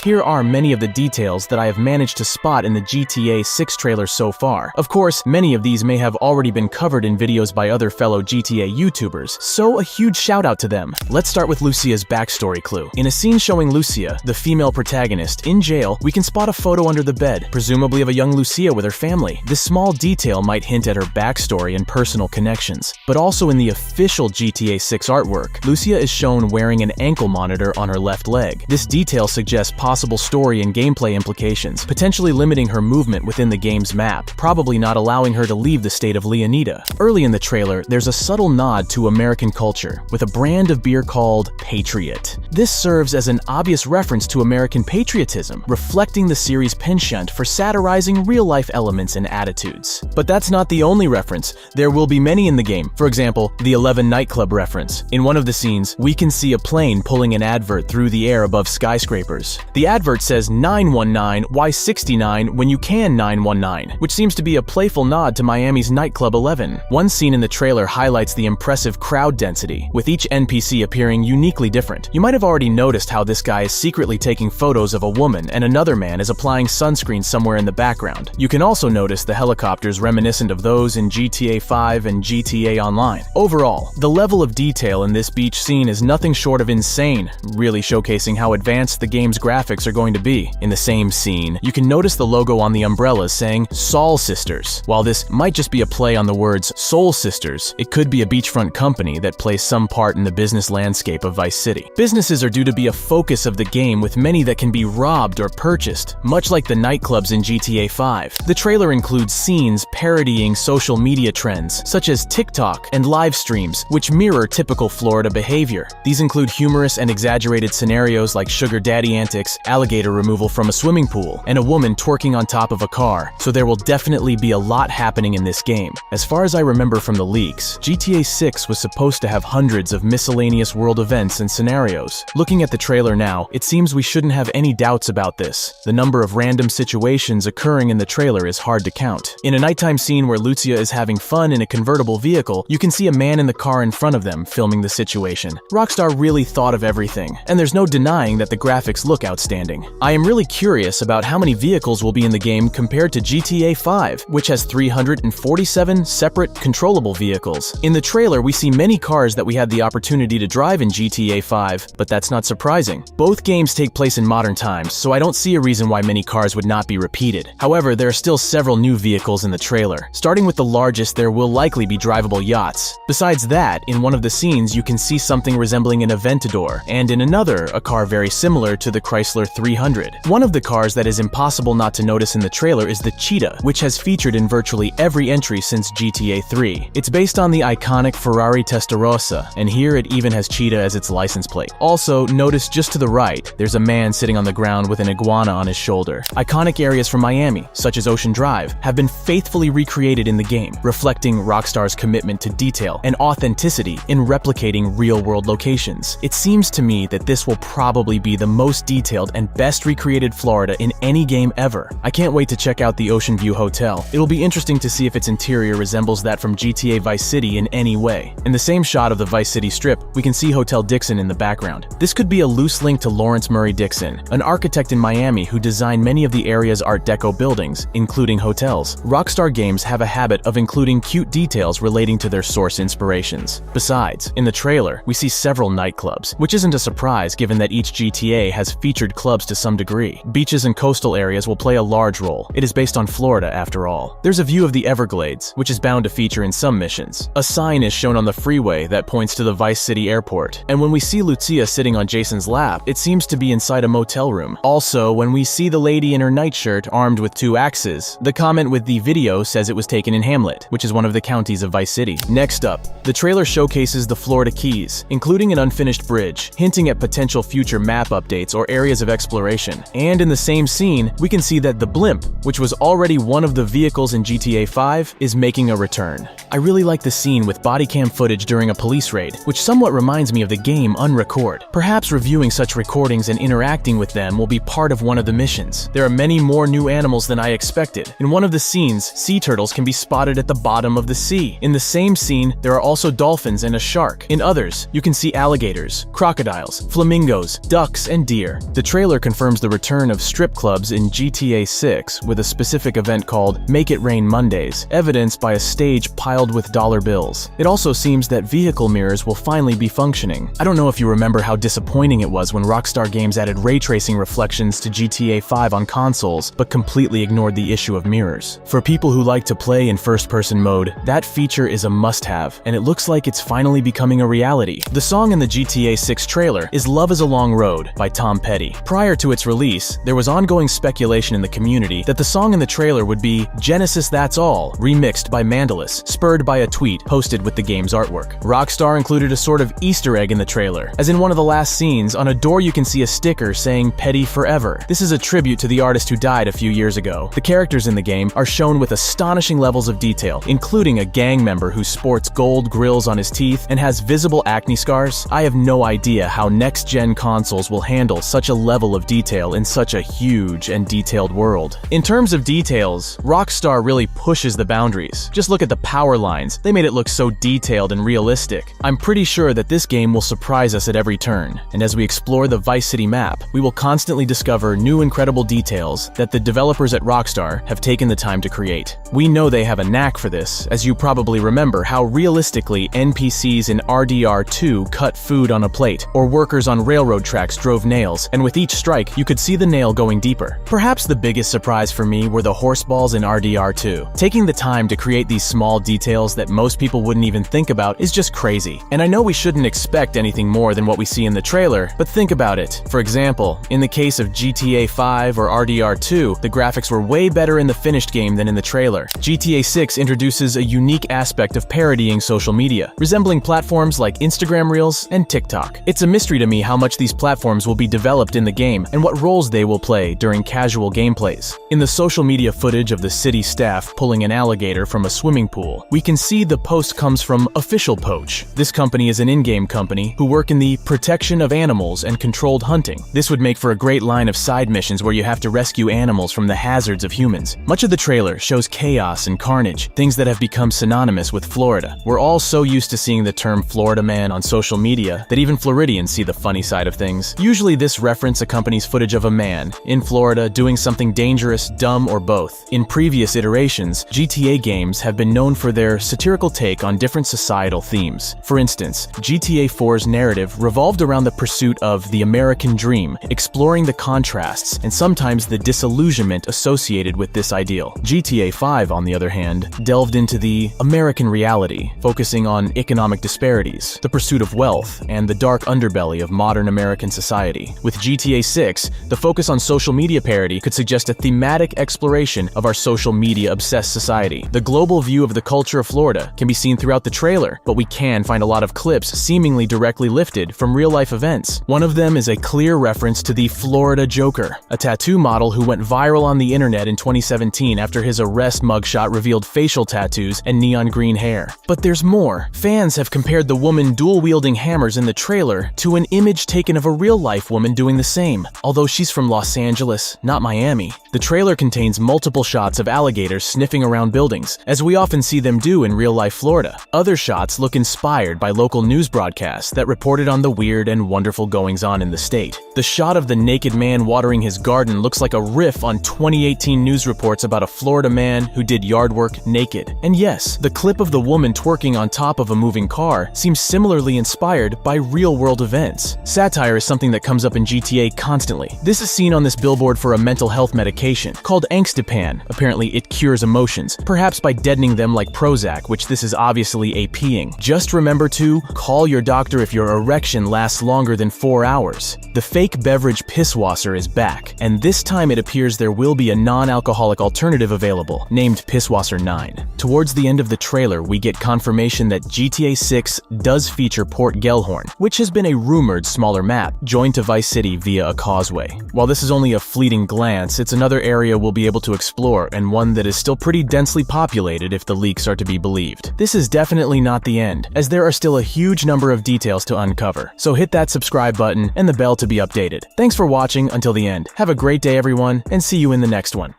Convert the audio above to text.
Here are many of the details that I have managed to spot in the GTA 6 trailer so far. Of course, many of these may have already been covered in videos by other fellow GTA YouTubers, so a huge shout out to them. Let's start with Lucia's backstory clue. In a scene showing Lucia, the female protagonist, in jail, we can spot a photo under the bed, presumably of a young Lucia with her family. This small detail might hint at her backstory and personal connections. But also in the official GTA 6 artwork, Lucia is shown wearing an ankle monitor on her left leg. This detail suggests possible story and gameplay implications, potentially limiting her movement within the game's map, probably not allowing her to leave the state of Leonida. Early in the trailer, there's a subtle nod to American culture, with a brand of beer called Patriot. This serves as an obvious reference to American patriotism, reflecting the series' penchant for satirizing real-life elements and attitudes. But that's not the only reference. There will be many in the game. For example, the 11 nightclub reference. In one of the scenes, we can see a plane pulling an advert through the air above skyscrapers. The advert says 919, why 69 when you can 919, which seems to be a playful nod to Miami's nightclub 11. One scene in the trailer highlights the impressive crowd density, with each NPC appearing uniquely different. You might have already noticed how this guy is secretly taking photos of a woman and another man is applying sunscreen somewhere in the background. You can also notice the helicopters reminiscent of those in GTA 5 and GTA Online. Overall, the level of detail in this beach scene is nothing short of insane, really showcasing how advanced the game's graphics are going to be. In the same scene, you can notice the logo on the umbrellas saying Soul Sisters. While this might just be a play on the words Soul Sisters, it could be a beachfront company that plays some part in the business landscape of Vice City. Businesses are due to be a focus of the game, with many that can be robbed or purchased, much like the nightclubs in GTA 5. The trailer includes scenes parodying social media trends, such as TikTok and live streams, which mirror typical Florida behavior. These include humorous and exaggerated scenarios like sugar daddy antics, alligator removal from a swimming pool, and a woman twerking on top of a car, so there will definitely be a lot happening in this game. As far as I remember from the leaks, GTA 6 was supposed to have hundreds of miscellaneous world events and scenarios. Looking at the trailer now, it seems we shouldn't have any doubts about this. The number of random situations occurring in the trailer is hard to count. In a nighttime scene where Lucia is having fun in a convertible vehicle, you can see a man in the car in front of them filming the situation. Rockstar really thought of everything, and there's no denying that the graphics look outstanding. I am really curious about how many vehicles will be in the game compared to GTA 5, which has 347 separate controllable vehicles. In the trailer, we see many cars that we had the opportunity to drive in GTA 5, but that's not surprising. Both games take place in modern times, so I don't see a reason why many cars would not be repeated. However, there are still several new vehicles in the trailer. Starting with the largest, there will likely be drivable yachts. Besides that, in one of the scenes, you can see something resembling an Aventador, and in another, a car very similar to the Chrysler 300. One of the cars that is impossible not to notice in the trailer is the Cheetah, which has featured in virtually every entry since GTA 3. It's based on the iconic Ferrari Testarossa, and here it even has Cheetah as its license plate. Also, notice just to the right, there's a man sitting on the ground with an iguana on his shoulder. Iconic areas from Miami, such as Ocean Drive, have been faithfully recreated in the game, reflecting Rockstar's commitment to detail and authenticity in replicating real-world locations. It seems to me that this will probably be the most detailed and best recreated Florida in any game ever. I can't wait to check out the Ocean View Hotel. It'll be interesting to see if its interior resembles that from GTA Vice City in any way. In the same shot of the Vice City Strip, we can see Hotel Dixon in the background. This could be a loose link to Lawrence Murray Dixon, an architect in Miami who designed many of the area's Art Deco buildings, including hotels. Rockstar games have a habit of including cute details relating to their source inspirations. Besides, in the trailer, we see several nightclubs, which isn't a surprise given that each GTA has featured clubs to some degree. Beaches and coastal areas will play a large role. It is based on Florida, after all. There's a view of the Everglades, which is bound to feature in some missions. A sign is shown on the freeway that points to the Vice City airport, and when we see Lucia sitting on Jason's lap, it seems to be inside a motel room. Also, when we see the lady in her nightshirt armed with 2 axes, the comment with the video says it was taken in Hamlet, which is one of the counties of Vice City. Next up, the trailer showcases the Florida Keys, including an unfinished bridge, hinting at potential future map updates or areas of exploration. And in the same scene, we can see that the blimp, which was already one of the vehicles in GTA 5, is making a return. I really like the scene with body cam footage during a police raid, which somewhat reminds me of the game Unrecord. Perhaps reviewing such recordings and interacting with them will be part of one of the missions. There are many more new animals than I expected. In one of the scenes, sea turtles can be spotted at the bottom of the sea. In the same scene, there are also dolphins and a shark. In others, you can see alligators, crocodiles, flamingos, ducks, and deer. The trailer confirms the return of strip clubs in GTA 6 with a specific event called Make It Rain Mondays, evidenced by a stage piled with dollar bills. It also seems that vehicle mirrors will finally be functioning. I don't know if you remember how disappointing it was when Rockstar Games added ray tracing reflections to GTA 5 on consoles, but completely ignored the issue of mirrors. For people who like to play in first-person mode, that feature is a must-have, and it looks like it's finally becoming a reality. The song in the GTA 6 trailer is Love Is a Long Road by Tom Petty. Prior to its release, there was ongoing speculation in the community that the song in the trailer would be Genesis That's All, remixed by Mandalus, spurred by a tweet posted with the game's artwork. Rockstar included a sort of Easter egg in the trailer, as in one of the last scenes, on a door you can see a sticker saying Petty Forever. This is a tribute to the artist who died a few years ago. The characters in the game are shown with astonishing levels of detail, including a gang member who sports gold grills on his teeth and has visible acne scars. I have no idea how next-gen consoles will handle such a level of detail in such a huge and detailed world. In terms of details, Rockstar really pushes the boundaries. Just look at the power lines. They made it look so detailed and realistic. I'm pretty sure that this game will surprise us at every turn, and as we explore the Vice City map, we will constantly discover new incredible details that the developers at Rockstar have taken the time to create. We know they have a knack for this, as you probably remember how realistically NPCs in RDR2 cut food on a plate, or workers on railroad tracks drove nails, and with each strike, you could see the nail going deeper. Perhaps the biggest surprise for me were the horse balls in RDR2. Taking the time to create these small details that most people wouldn't even think about is just crazy. And I know we shouldn't expect anything more than what we see in the trailer, but think about it. For example, in the case of GTA 5 or RDR2, the graphics were way better in the finished game than in the trailer. GTA 6 introduces a unique aspect of parodying social media, resembling platforms like Instagram Reels and TikTok. It's a mystery to me how much these platforms will be developed in the game and what roles they will play during casual gameplays. In the social media footage of the city staff pulling an alligator from a swimming pool, we can see the post comes from Official Poach. This company is an in-game company who work in the protection of animals and controlled hunting. This would make for a great line of side missions where you have to rescue animals from the hazards of humans. Much of the trailer shows chaos and carnage, things that have become synonymous with Florida. We're all so used to seeing the term Florida man on social media that even Floridians see the funny side of things. Usually this reference accompanies footage of a man in Florida doing something dangerous, dumb, or both. In previous iterations, GTA games have been known for their satirical take on different societal themes. For instance, GTA 4's narrative revolved around the pursuit of the American dream, exploring the contrasts and sometimes the disillusionment associated with this ideal. GTA 5, on the other hand, delved into the American reality, focusing on economic disparities, the pursuit of wealth, and the dark underbelly of modern American society. With GTA 6, the focus on social media parody could suggest a thematic exploration of our social media-obsessed society. The global view of the culture of Florida can be seen throughout the trailer, but we can find a lot of clips seemingly directly lifted from real-life events. One of them is a clear reference to the Florida Joker, a tattoo model who went viral on the internet in 2017 after his arrest mugshot revealed facial tattoos and neon green hair. But there's more. Fans have compared the woman dual-wielding hammers in the trailer to an image taken of a real-life woman doing the same, although she's from Los Angeles, not Miami. The trailer contains multiple shots of alligators sniffing around buildings, as we often see them do in real-life Florida. Other shots look inspired by local news broadcasts that reported on the weird and wonderful goings-on in the state. The shot of the naked man watering his garden looks like a riff on 2018 news reports about a Florida man who did yard work naked. And yes, the clip of the woman twerking on top of a moving car seems similarly inspired by real-world events. Satire is something that comes up in GTA constantly. This is seen on this billboard for a mental health medication called Angstipan. Apparently it cures emotions, perhaps by deadening them like Prozac, which this is obviously APing. Just remember to call your doctor if your erection lasts longer than 4 hours. The fake beverage Pisswasser is back, and this time it appears there will be a non-alcoholic alternative available, named Pisswasser 9. Towards the end of the trailer, we get confirmation that GTA 6 does feature Port Gellhorn, which has been a rumored smaller map, joined to Vice City via a causeway. While this is only a fleeting glance, it's another area we'll be able to explore, and one that is still pretty densely populated if the leaks are to be believed. This is definitely not the end, as there are still a huge number of details to uncover. So hit that subscribe button and the bell to be updated. Thanks for watching until the end. Have a great day, everyone, and see you in the next one.